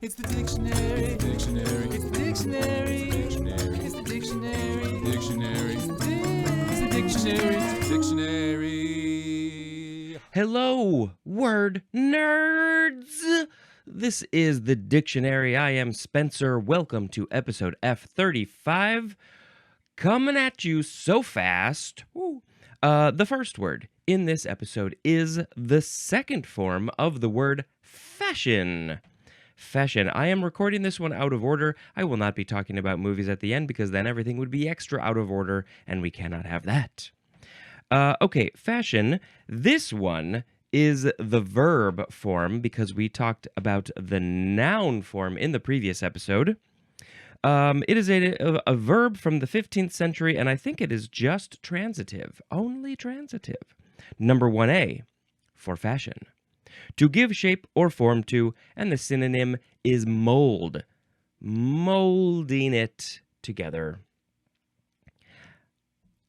It's the dictionary. Dictionary. It's the dictionary. Dictionary. It's the dictionary. Dictionary. It's the dictionary. It's the dictionary. Hello, word nerds! This is the dictionary. I am Spencer. Welcome to episode F35. Coming at you so fast. Woo. The first word in this episode is the second form of the word fashion. Fashion. I am recording this one out of order. I will not be talking about movies at the end because then everything would be extra out of order, and we cannot have that. Okay, fashion. This one is the verb form because we talked about the noun form in the previous episode. It is a verb from the 15th century, and I think it is just transitive, only transitive. Number 1A, for fashion. To give shape or form to, and the synonym is mold. Molding it together.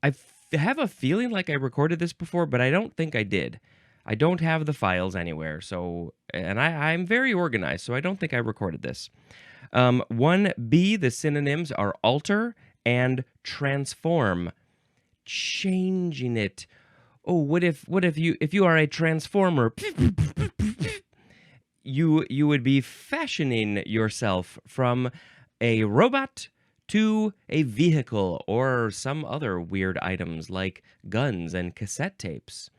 I have a feeling like I recorded this before, but I don't think I did. I don't have the files anywhere, and I'm very organized, so I don't think I recorded this. 1B, the synonyms are alter and transform. Changing it. Oh, what if you are a transformer? You would be fashioning yourself from a robot to a vehicle or some other weird items like guns and cassette tapes.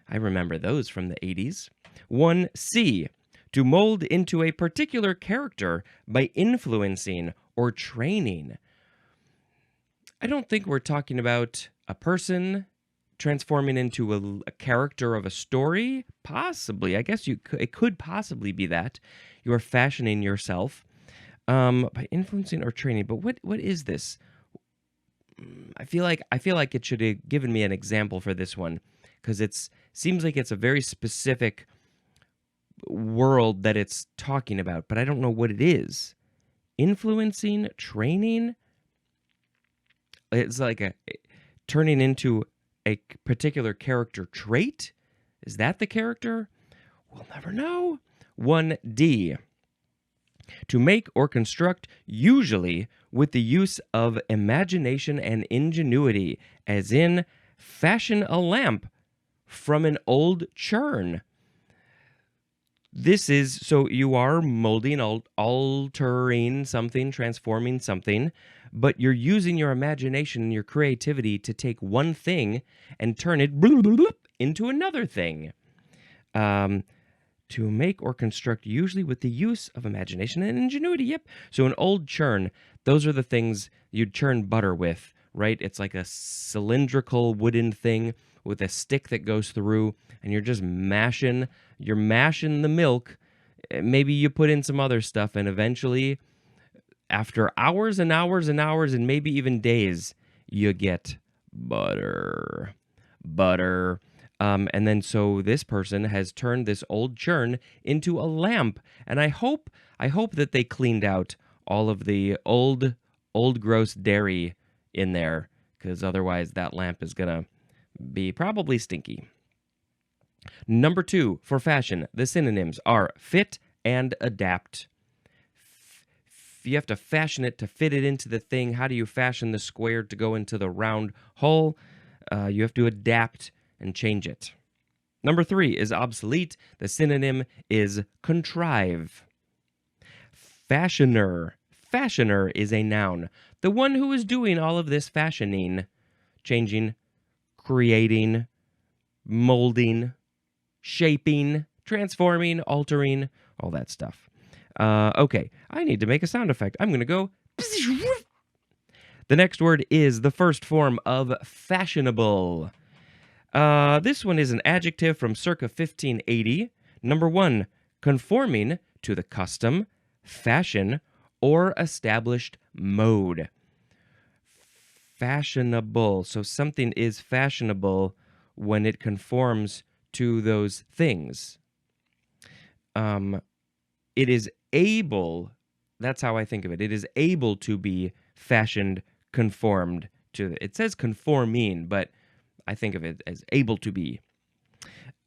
I remember those from the 80s. 1C, to mold into a particular character by influencing or training. I don't think we're talking about a person transforming into a character of a story. Possibly. I guess it could possibly be that. You are fashioning yourself by influencing or training. But what is this? I feel like it should have given me an example for this one because it seems like it's a very specific world that it's talking about, but I don't know what it is. Influencing, training. It's like turning into a particular character trait. Is that the character? We'll never know. 1D. To make or construct, usually with the use of imagination and ingenuity, as in fashion a lamp from an old churn. This is, so you are molding, altering something, transforming something, but you're using your imagination and your creativity to take one thing and turn it into another thing. To make or construct, usually with the use of imagination and ingenuity. Yep. So an old churn, those are the things you'd churn butter with, right? It's like a cylindrical wooden thing with a stick that goes through, and you're just mashing the milk. Maybe you put in some other stuff, and eventually, after hours and hours and hours, and maybe even days, you get butter. And then so this person has turned this old churn into a lamp, and I hope that they cleaned out all of the old gross dairy in there, because otherwise that lamp is gonna be probably stinky. Number 2, for fashion, the synonyms are fit and adapt. You have to fashion it to fit it into the thing. How do you fashion the square to go into the round hole? You have to adapt and change it. Number 3 is obsolete. The synonym is contrive. Fashioner. Fashioner is a noun. The one who is doing all of this fashioning, changing, creating, molding, shaping, transforming, altering, all that stuff. Okay, I need to make a sound effect. I'm going to go. The next word is the first form of fashionable. This one is an adjective from circa 1580. Number 1, conforming to the custom, fashion, or established mode. Fashionable. So something is fashionable when it conforms to those things. It is able, that's how I think of it. It is able to be fashioned, conformed to. It says conforming, but I think of it as able to be.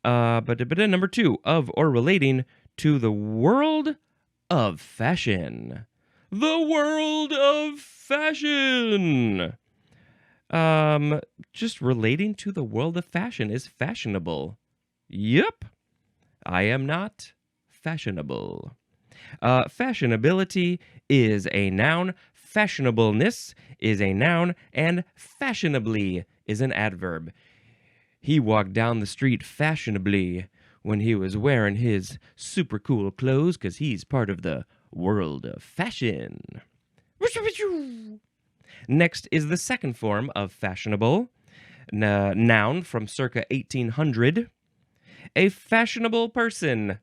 But number 2, of or relating to the world of fashion. The world of fashion. Just relating to the world of fashion is fashionable. Yep, I am not fashionable. Fashionability is a noun, fashionableness is a noun, and fashionably is an adverb. He walked down the street fashionably when he was wearing his super cool clothes because he's part of the world of fashion. Next is the second form of fashionable, noun from circa 1800. A fashionable person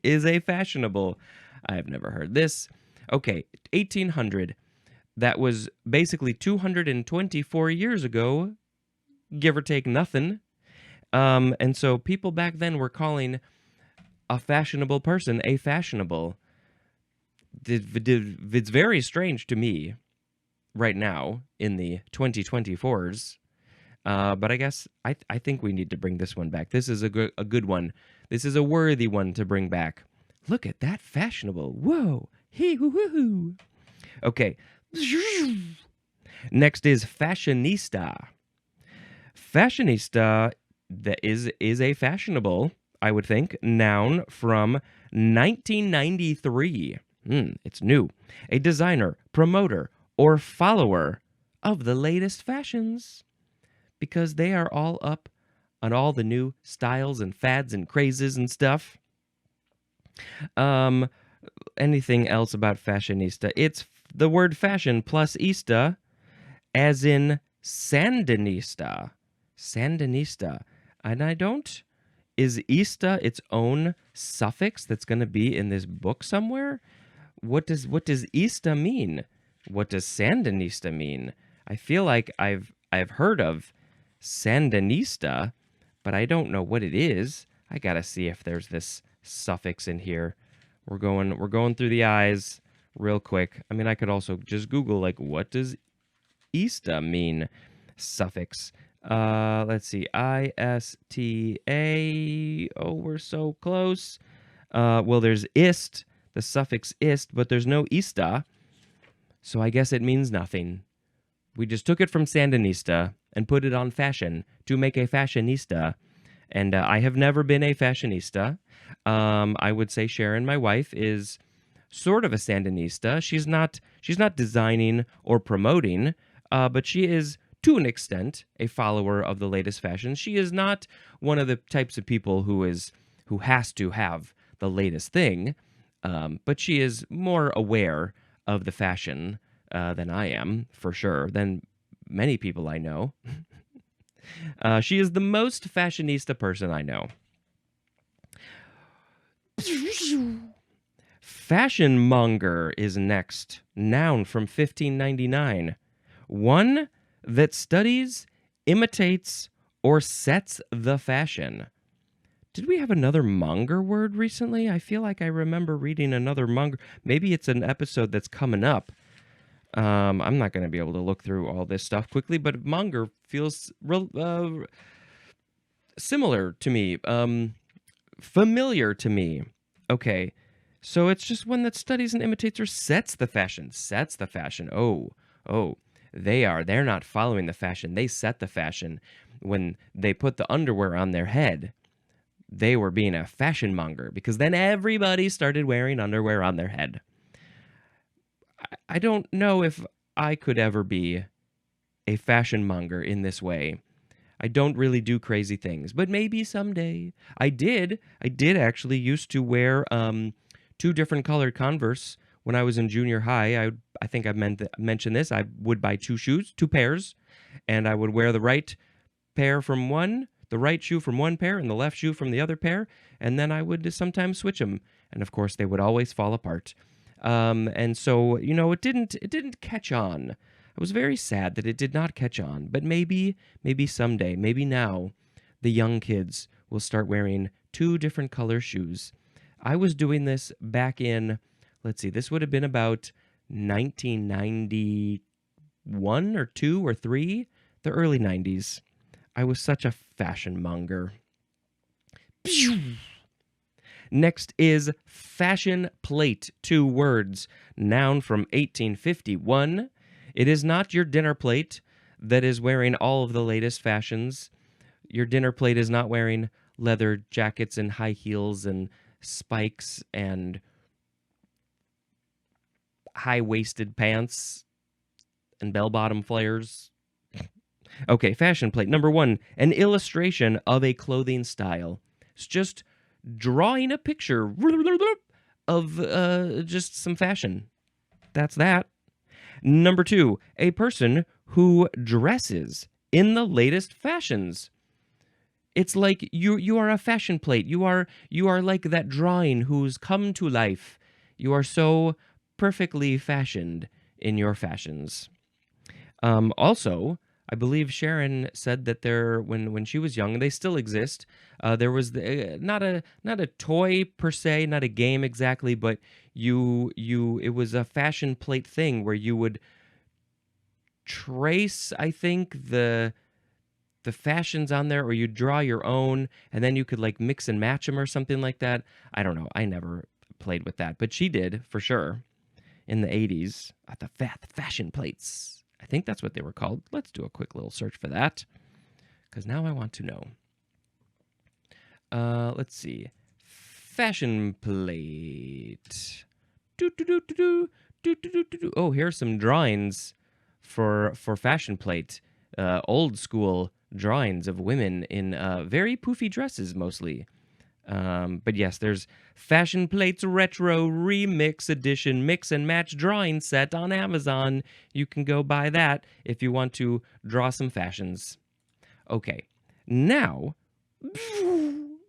is a fashionable. I have never heard this. Okay, 1800. That was basically 224 years ago, give or take nothing. And so people back then were calling a fashionable person a fashionable. It's very strange to me right now in the 2024s. But I guess I think we need to bring this one back. This is a good one. This is a worthy one to bring back. Look at that fashionable. Whoa. Hee hoo hoo hoo. Okay. Next is fashionista. Fashionista that is a fashionable, I would think, noun from 1993. It's new. A designer, promoter, or follower of the latest fashions. Because they are all up on all the new styles and fads and crazes and stuff. Anything else about fashionista? It's the word fashion plus ista, as in sandinista. Sandinista. And is ista its own suffix that's going to be in this book somewhere? What does ista mean? What does sandinista mean? I feel like I've heard of Sandinista, but I don't know what it is. I gotta see if there's this suffix in here. We're going through the eyes real quick. I mean, I could also just Google, like, what does ista mean? Suffix. Let's see. ISTA. Oh, we're so close. Well, there's ist, the suffix ist, but there's no ista. So I guess it means nothing. We just took it from Sandinista and put it on fashion to make a fashionista. And I have never been a fashionista. I would say Sharon, my wife, is sort of a Sandinista. She's not designing or promoting, but she is, to an extent, a follower of the latest fashion. She is not one of the types of people who has to have the latest thing, but she is more aware of the fashion than I am, for sure, than many people I know. She is the most fashionista person I know. Fashionmonger is next. Noun from 1599. One that studies, imitates, or sets the fashion. Did we have another monger word recently? I feel like I remember reading another monger. Maybe it's an episode that's coming up. I'm not going to be able to look through all this stuff quickly, but monger feels similar to me, familiar to me. Okay, so it's just one that studies and imitates or sets the fashion. Sets the fashion. Oh, they're not following the fashion. They set the fashion. When they put the underwear on their head, they were being a fashion monger, because then everybody started wearing underwear on their head. I don't know if I could ever be a fashion monger in this way. I don't really do crazy things, but maybe someday. I did actually used to wear 2 different colored Converse when I was in junior high. I think I mentioned this. I would buy 2 pairs, and I would wear the right pair from one, the right shoe from one pair, and the left shoe from the other pair, and then I would sometimes switch them, and of course they would always fall apart. And so, it didn't catch on. I was very sad that it did not catch on, but maybe someday, maybe now, the young kids will start wearing 2 different color shoes. I was doing this back in, let's see, this would have been about 1991 or 2 or 3, the early 90s. I was such a fashion monger. Next is fashion plate, 2 words, noun from 1851. It is not your dinner plate that is wearing all of the latest fashions. Your dinner plate is not wearing leather jackets and high heels and spikes and high-waisted pants and bell-bottom flares. Okay, fashion plate. Number 1, an illustration of a clothing style. It's just drawing a picture of just some fashion. That's that. Number 2, a person who dresses in the latest fashions. It's like you are a fashion plate. You are like that drawing who's come to life. You are so perfectly fashioned in your fashions. Also, I believe Sharon said that when she was young, they still exist. There was not a toy per se, not a game exactly, but it was a fashion plate thing where you would trace, I think, the fashions on there, or you draw your own, and then you could like mix and match them or something like that. I don't know. I never played with that, but she did for sure in the 80s. The fashion plates. I think that's what they were called. Let's do a quick little search for that, because now I want to know. Let's see. Fashion plate. Oh, here's some drawings for fashion plate. Old school drawings of women in very poofy dresses mostly. But yes, there's Fashion Plates Retro Remix Edition Mix and Match Drawing Set on Amazon. You can go buy that if you want to draw some fashions. Okay, now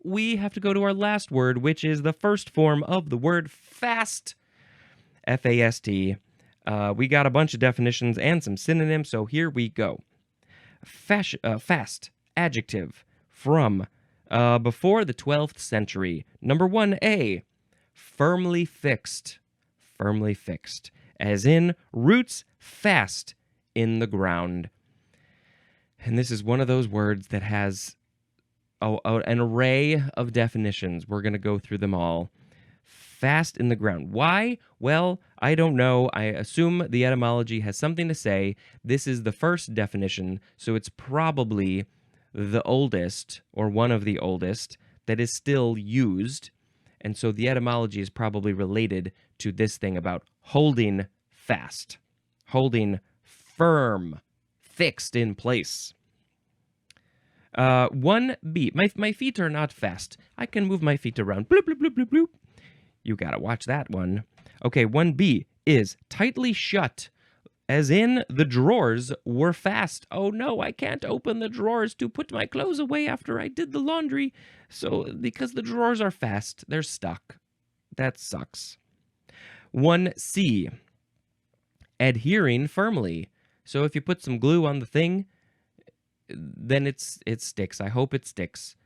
we have to go to our last word, which is the first form of the word fast. F-A-S-T. We got a bunch of definitions and some synonyms, so here we go. Fast, adjective, from before the 12th century. Number 1A, firmly fixed. Firmly fixed, as in roots fast in the ground. And this is one of those words that has an array of definitions. We're going to go through them all. Fast in the ground. Why? Well, I don't know. I assume the etymology has something to say. This is the first definition, so it's probably the oldest, or one of the oldest, that is still used. And so the etymology is probably related to this thing about holding fast, holding firm, fixed in place. 1B. My feet are not fast. I can move my feet around. Bloop, bloop, bloop, bloop, bloop. You gotta watch that one. Okay, 1B is tightly shut, as in the drawers were fast. Oh no, I can't open the drawers to put my clothes away after I did the laundry. So, because the drawers are fast, they're stuck. That sucks. 1C, adhering firmly. So if you put some glue on the thing, then it sticks. I hope it sticks.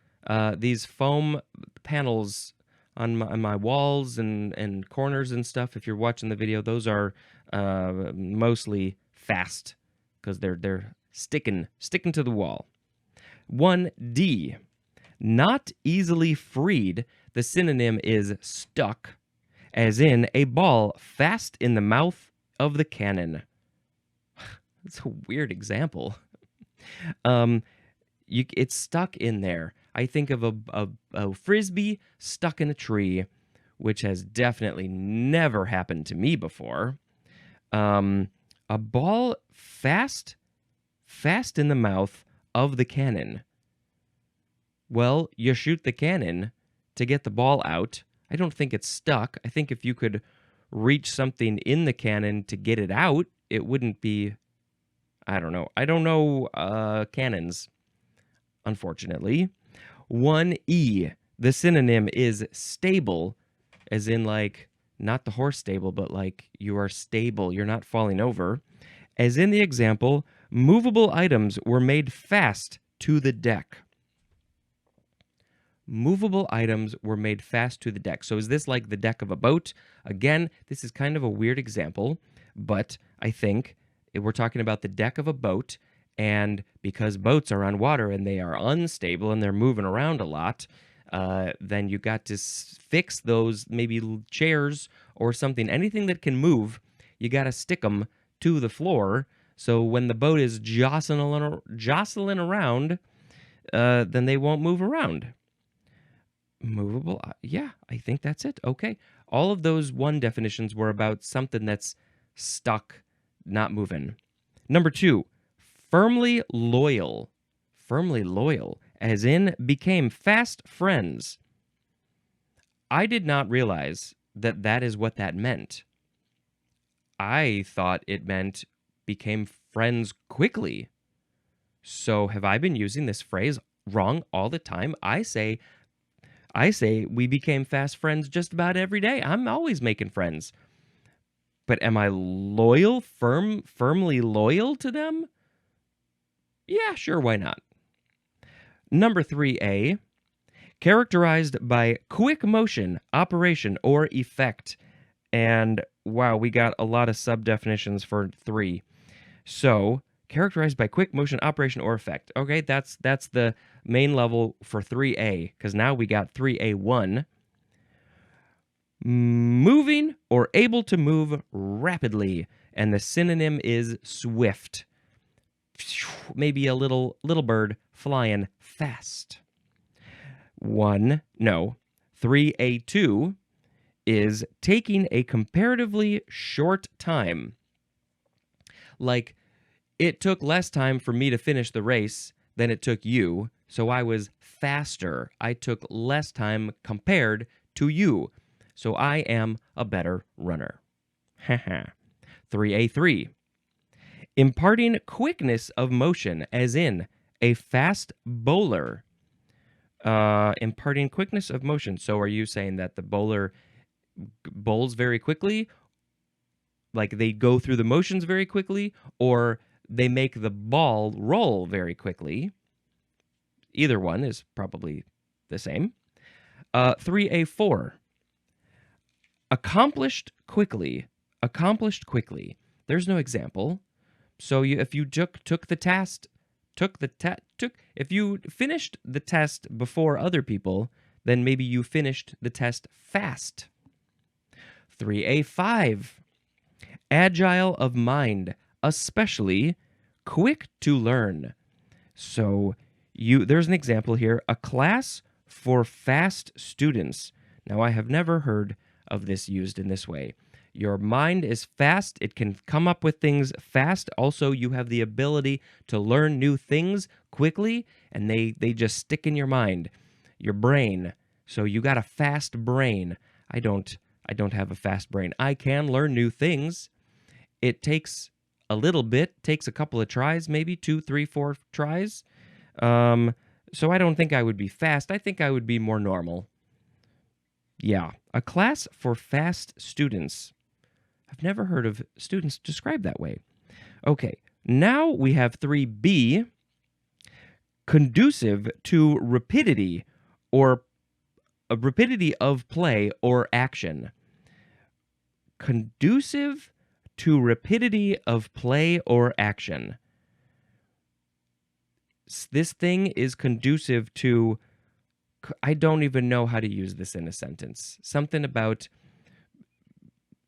These foam panels on my walls and corners and stuff, if you're watching the video, those are mostly fast because they're sticking to the wall. 1D, not easily freed. The synonym is stuck, as in a ball fast in the mouth of the cannon. That's a weird example. It's stuck in there. I think of a frisbee stuck in a tree, which has definitely never happened to me before. A ball fast in the mouth of the cannon. Well, you shoot the cannon to get the ball out. I don't think it's stuck. I think if you could reach something in the cannon to get it out, it wouldn't be... I don't know cannons, unfortunately. 1E, the synonym is stable, as in like, not the horse stable, but like you are stable, you're not falling over. As in the example, movable items were made fast to the deck. Movable items were made fast to the deck. So is this like the deck of a boat? Again, this is kind of a weird example, but I think we're talking about the deck of a boat, and because boats are on water and they are unstable and they're moving around a lot, then you got to fix those maybe chairs or something. Anything that can move, you got to stick them to the floor. So when the boat is jostling around, then they won't move around. Movable? Yeah, I think that's it. Okay. All of those one definitions were about something that's stuck, not moving. Number 2, firmly loyal. Firmly loyal, as in became fast friends. I did not realize that that is what that meant. I thought it meant became friends quickly. So have I been using this phrase wrong all the time? I say we became fast friends just about every day. I'm always making friends. But am I loyal, firmly loyal to them? Yeah, sure, why not? Number 3A, characterized by quick motion, operation, or effect. And wow, we got a lot of sub-definitions for 3. So, characterized by quick motion, operation, or effect. Okay, that's the main level for 3A, because now we got 3A1. Moving or able to move rapidly, and the synonym is swift. Maybe a little bird flying fast. 3A2 is taking a comparatively short time. Like, it took less time for me to finish the race than it took you, so I was faster. I took less time compared to you, so I am a better runner. 3A3. Imparting quickness of motion, as in a fast bowler. Imparting quickness of motion. So are you saying that the bowler bowls very quickly? Like they go through the motions very quickly? Or they make the ball roll very quickly? Either one is probably the same. 3A4. Accomplished quickly. Accomplished quickly. There's no example. So if you took the test, if you finished the test before other people, then maybe you finished the test fast. 3A5. Agile of mind, especially quick to learn. So there's an example here, a class for fast students. Now I have never heard of this used in this way. Your mind is fast. It can come up with things fast. Also, you have the ability to learn new things quickly, and they just stick in your mind, your brain. So you got a fast brain. I don't have a fast brain. I can learn new things. It takes a little bit, takes a couple of tries, maybe 2, 3, 4 tries. So I don't think I would be fast. I think I would be more normal. Yeah, a class for fast students. I've never heard of students described that way. Okay, now we have 3B, conducive to rapidity or a rapidity of play or action. Conducive to rapidity of play or action. This thing is conducive to, I don't even know how to use this in a sentence. Something about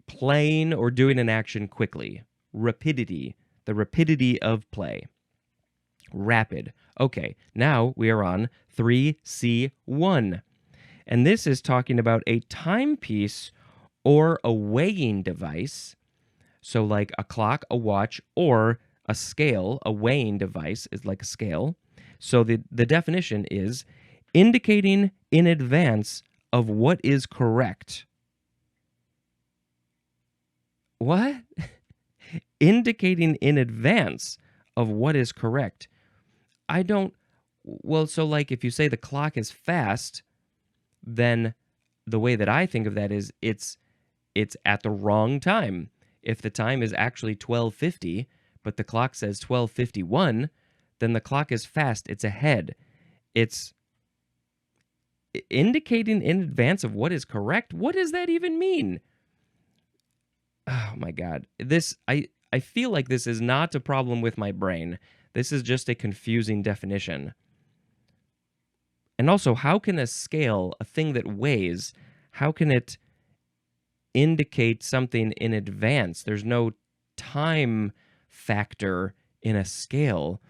playing or doing an action quickly. Rapidity, the rapidity of play. Rapid. Okay, now we are on 3C1. And this is talking about a timepiece or a weighing device. So like a clock, a watch, or a scale. A weighing device is like a scale. So the definition is indicating in advance of what is correct. What? Indicating in advance of what is correct. So like if you say the clock is fast, then the way that I think of that is it's at the wrong time. If the time is actually 12:50, but the clock says 12:51, then the clock is fast, it's ahead. It's indicating in advance of what is correct. What does that even mean? Oh my God. I feel like this is not a problem with my brain. This is just a confusing definition. And also, how can a scale, a thing that weighs, how can it indicate something in advance? There's no time factor in a scale.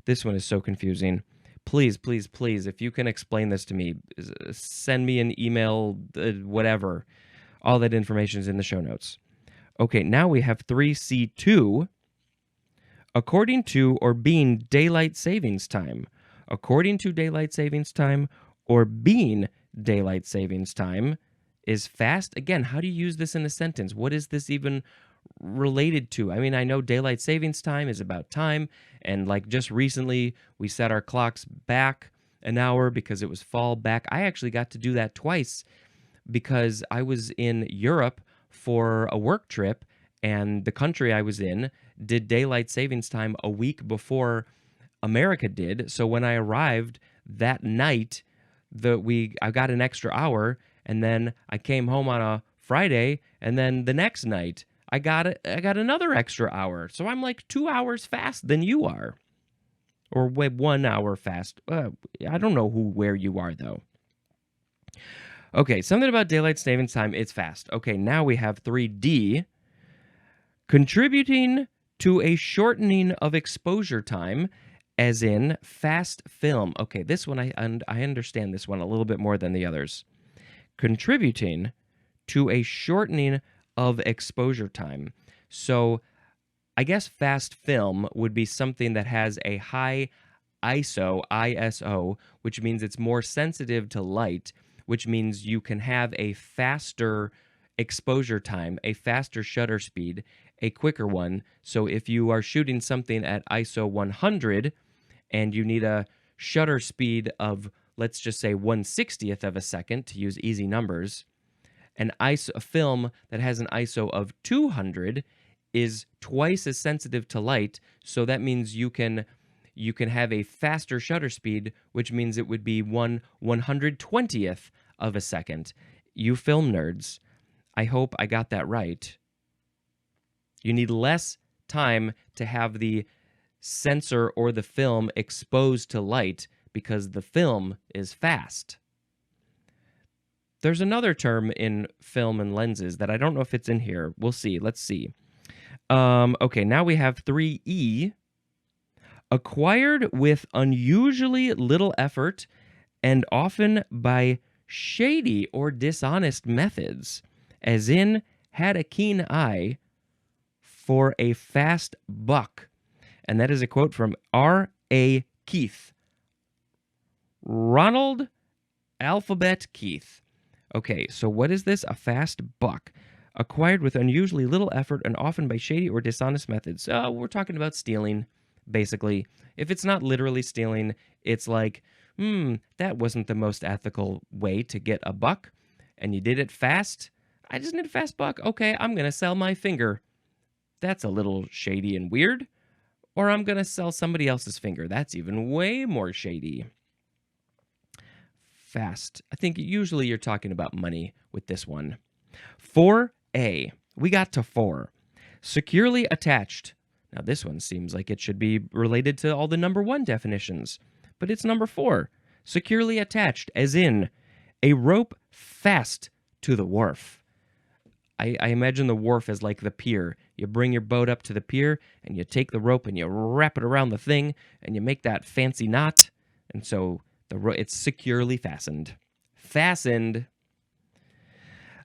This one is so confusing. Please, please, please, if you can explain this to me, send me an email, whatever. All that information is in the show notes. Okay, now we have 3C2. According to or being daylight savings time. According to daylight savings time or being daylight savings time is fast. Again, how do you use this in a sentence? What is this even related to? I mean, I know daylight savings time is about time, and like just recently we set our clocks back an hour because it was fall back. I actually got to do that twice because I was in Europe for a work trip, and the country I was in did daylight savings time a week before America did. So when I arrived that night, I got an extra hour, and then I came home on a Friday, and then the next night I got another extra hour. So I'm like 2 hours fast than you are, or 1 hour fast. I don't know where you are though. Okay, something about daylight savings time. It's fast. Okay, now we have 3D. Contributing to a shortening of exposure time, as in fast film. Okay, this one I understand this one a little bit more than the others. Contributing to a shortening of exposure time. So I guess fast film would be something that has a high ISO, which means it's more sensitive to light, which means you can have a faster exposure time, a faster shutter speed, a quicker one. So if you are shooting something at ISO 100 and you need a shutter speed of, let's just say 1/60th of a second to use easy numbers, a film that has an ISO of 200 is twice as sensitive to light. So that means you can have a faster shutter speed, which means it would be 1/120th of a second. You film nerds, I hope I got that right. You need less time to have the sensor or the film exposed to light because the film is fast. There's another term in film and lenses that I don't know if it's in here. We'll see. Let's see. Okay, now we have 3E. Acquired with unusually little effort and often by shady or dishonest methods, as in had a keen eye for a fast buck. And that is a quote from R.A. Keith. Ronald Alphabet Keith. Okay, so what is this? A fast buck. Acquired with unusually little effort and often by shady or dishonest methods. We're talking about stealing, basically. If it's not literally stealing, it's like, that wasn't the most ethical way to get a buck, and you did it fast. I just need a fast buck. Okay, I'm going to sell my finger. That's a little shady and weird. Or I'm going to sell somebody else's finger. That's even way more shady. Fast. I think usually you're talking about money with this one. 4A. We got to 4. Securely attached. Now this one seems like it should be related to all the number 1 definitions, but it's number 4. Securely attached, as in a rope fast to the wharf. I imagine the wharf as like the pier. You bring your boat up to the pier, and you take the rope and you wrap it around the thing, and you make that fancy knot, and so it's securely fastened. Fastened.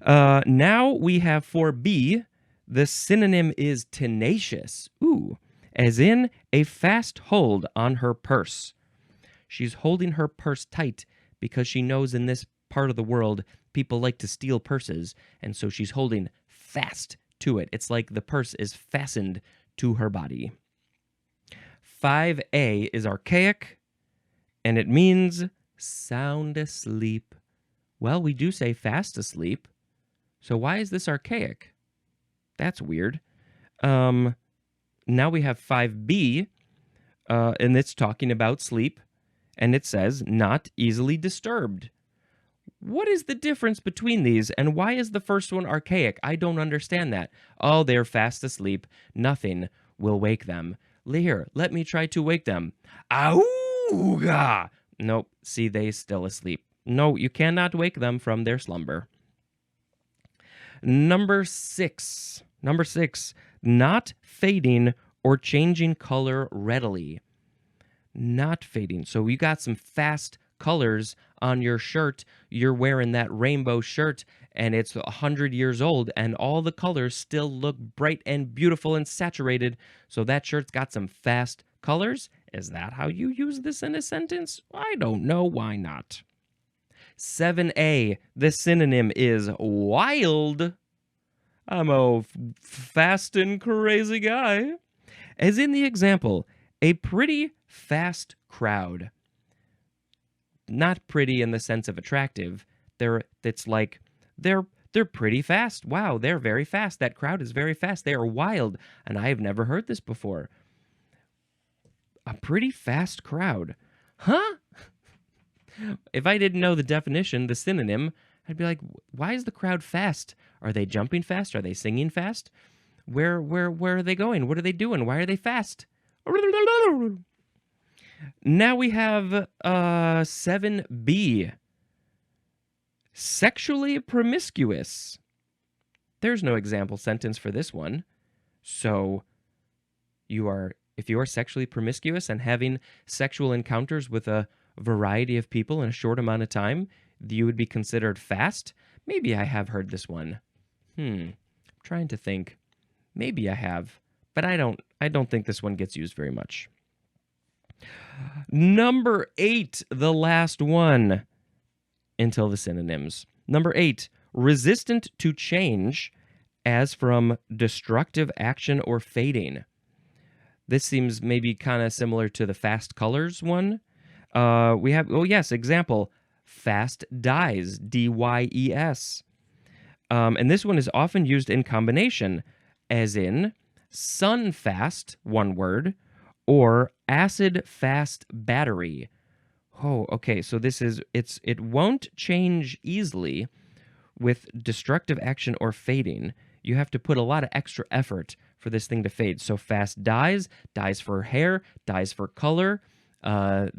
Now we have 4B. The synonym is tenacious. Ooh, as in a fast hold on her purse. She's holding her purse tight because she knows in this part of the world people like to steal purses, and so she's holding fast to it. It's like the purse is fastened to her body. 5A is archaic, and it means sound asleep. Well, we do say fast asleep, so why is this archaic? That's weird. Now we have 5B, and it's talking about sleep, and it says not easily disturbed. What is the difference between these, and why is the first one archaic? I don't understand that. Oh, they're fast asleep. Nothing will wake them. Here, let me try to wake them. Auga! Nope. See, they still asleep. No, you cannot wake them from their slumber. Number six. Number six. Not fading or changing color readily. Not fading. So you got some fast colors on your shirt. You're wearing that rainbow shirt and it's 100 years old and all the colors still look bright and beautiful and saturated. So that shirt's got some fast colors. Is that how you use this in a sentence? I don't know. Why not? 7a, the synonym is wild. I'm a fast and crazy guy. As in the example, a pretty fast crowd. Not pretty in the sense of attractive. It's like they're pretty fast. Wow, they're very fast. That crowd is very fast. They are wild, and I have never heard this before. A pretty fast crowd. Huh? If I didn't know the definition, the synonym, I'd be like, why is the crowd fast? Are they jumping fast? Are they singing fast? Where are they going? What are they doing? Why are they fast? Now we have 7b. Sexually promiscuous. There's no example sentence for this one. So if you are sexually promiscuous and having sexual encounters with a variety of people in a short amount of time, you would be considered fast. Maybe I have heard this one. I'm trying to think. Maybe I have, but I don't think this one gets used very much. Number 8, the last one until the synonyms. Number 8, resistant to change as from destructive action or fading. This seems maybe kind of similar to the fast colors one. We have, example, fast dyes, D-Y-E-S. And this one is often used in combination, as in sun fast, one word, or acid fast battery. Oh, okay, so it won't change easily with destructive action or fading. You have to put a lot of extra effort for this thing to fade. So fast dyes for hair, dyes for color. It's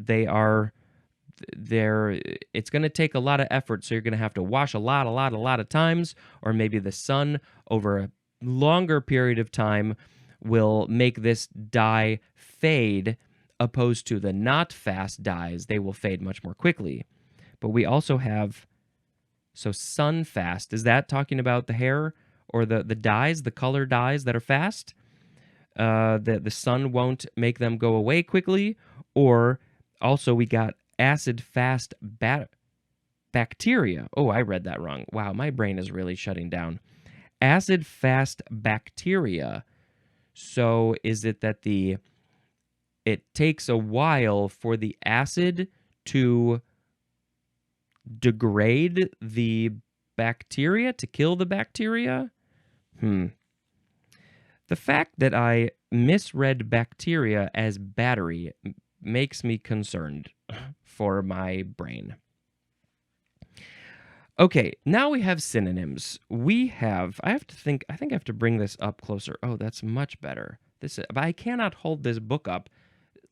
going to take a lot of effort, so you're going to have to wash a lot of times, or maybe the sun over a longer period of time will make this dye fade, opposed to the not fast dyes. They will fade much more quickly. But we also have, so sun fast, is that talking about the hair or the dyes, the color dyes that are fast? The sun won't make them go away quickly. Or also we got acid fast bacteria. Oh, I read that wrong. Wow, my brain is really shutting down. Acid fast bacteria. So is it that it takes a while for the acid to degrade the bacteria, to kill the bacteria? The fact that I misread bacteria as battery makes me concerned for my brain. Okay, now we have synonyms. I think I have to bring this up closer. Oh, that's much better. But I cannot hold this book up.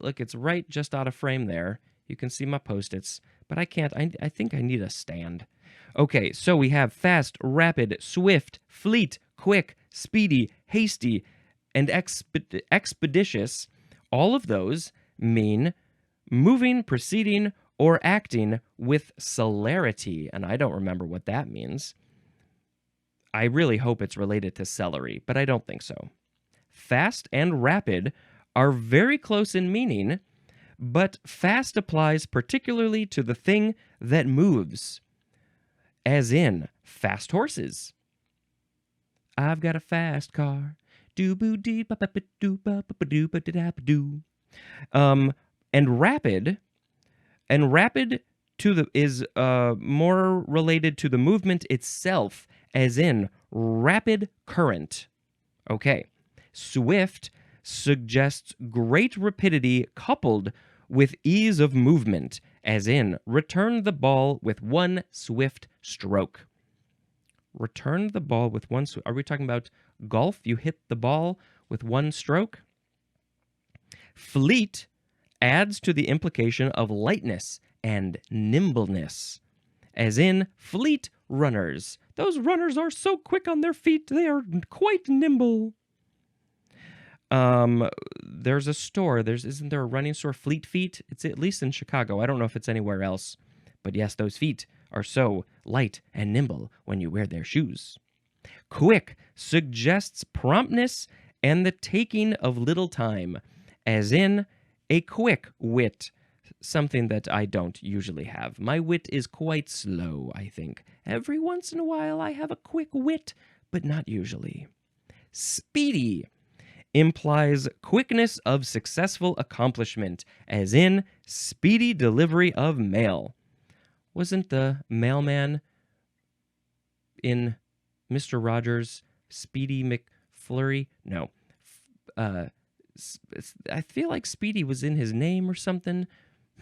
Look, it's right just out of frame there. You can see my Post-its, but I can't. I think I need a stand. Okay, so we have fast, rapid, swift, fleet, quick, speedy, hasty, and expeditious. All of those mean moving, proceeding, or acting with celerity, and I don't remember what that means. I really hope it's related to celery, but I don't think so. Fast and rapid are very close in meaning, but fast applies particularly to the thing that moves, as in fast horses. I've got a fast car. And rapid is more related to the movement itself, as in rapid current. Okay. Swift suggests great rapidity coupled with ease of movement, as in return the ball with one swift stroke. Return the ball with one stroke. Are we talking about golf? You hit the ball with one stroke? Fleet adds to the implication of lightness and nimbleness, as in fleet runners. Those runners are so quick on their feet, they are quite nimble. There's a store. Isn't there a running store, Fleet Feet? It's at least in Chicago. I don't know if it's anywhere else. But yes, those feet are so light and nimble when you wear their shoes. Quick suggests promptness and the taking of little time, as in a quick wit, something that I don't usually have. My wit is quite slow, I think. Every once in a while I have a quick wit, but not usually. Speedy implies quickness of successful accomplishment, as in speedy delivery of mail. Wasn't the mailman in Mr. Rogers Speedy McFlurry? No. I feel like Speedy was in his name or something.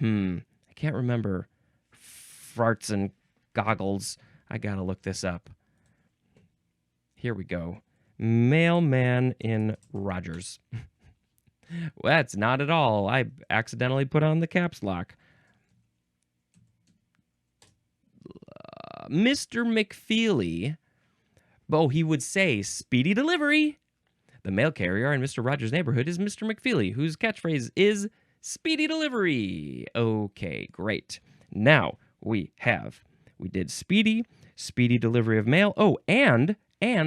I can't remember. Farts and goggles. I gotta look this up. Here we go. Mailman in Rogers. Well, that's not at all. I accidentally put on the caps lock. Mr. McFeely. Oh, he would say, speedy delivery. The mail carrier in Mr. Rogers' neighborhood is Mr. McFeely, whose catchphrase is speedy delivery. Okay, great. Now we did speedy delivery of mail. Oh, and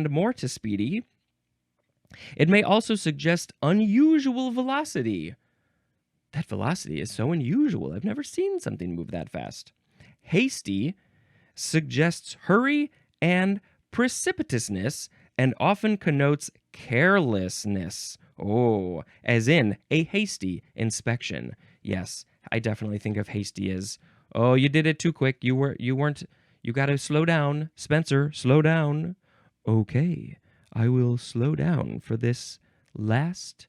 more to speedy, it may also suggest unusual velocity. That velocity is so unusual. I've never seen something move that fast. Hasty suggests hurry and precipitousness and often connotes carelessness. Oh, as in a hasty inspection. Yes, I definitely think of hasty as, oh, you did it too quick. You got to slow down. Spencer, slow down. Okay, I will slow down for this last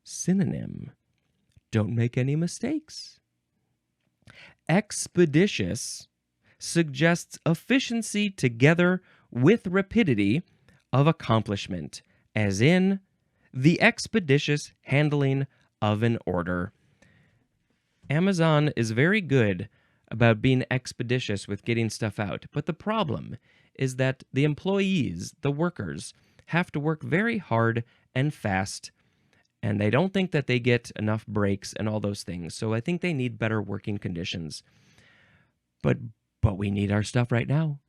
synonym. Don't make any mistakes. Expeditious suggests efficiency together with rapidity of accomplishment, as in the expeditious handling of an order. Amazon is very good about being expeditious with getting stuff out, but the problem is that the employees, the workers, have to work very hard and fast, and they don't think that they get enough breaks and all those things. So I think they need better working conditions. But we need our stuff right now.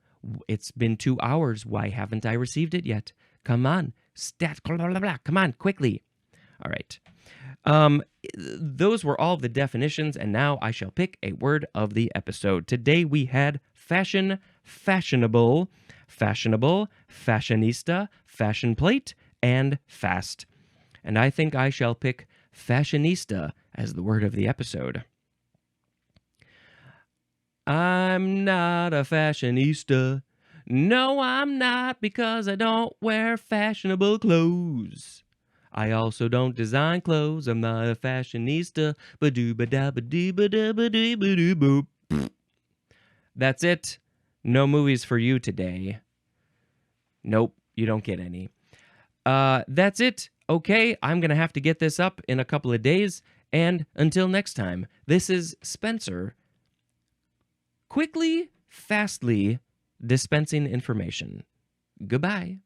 It's been 2 hours. Why haven't I received it yet? Come on. Come on, quickly. All right. Those were all the definitions, and now I shall pick a word of the episode. Today we had fashion, fashionable, fashionista, fashion plate, and fast. And I think I shall pick fashionista as the word of the episode. I'm not a fashionista. No, I'm not, because I don't wear fashionable clothes. I also don't design clothes. I'm not a fashionista. That's it. No movies for you today. Nope, you don't get any. That's it. Okay, I'm going to have to get this up in a couple of days. And until next time, this is Spencer, quickly, fastly dispensing information. Goodbye.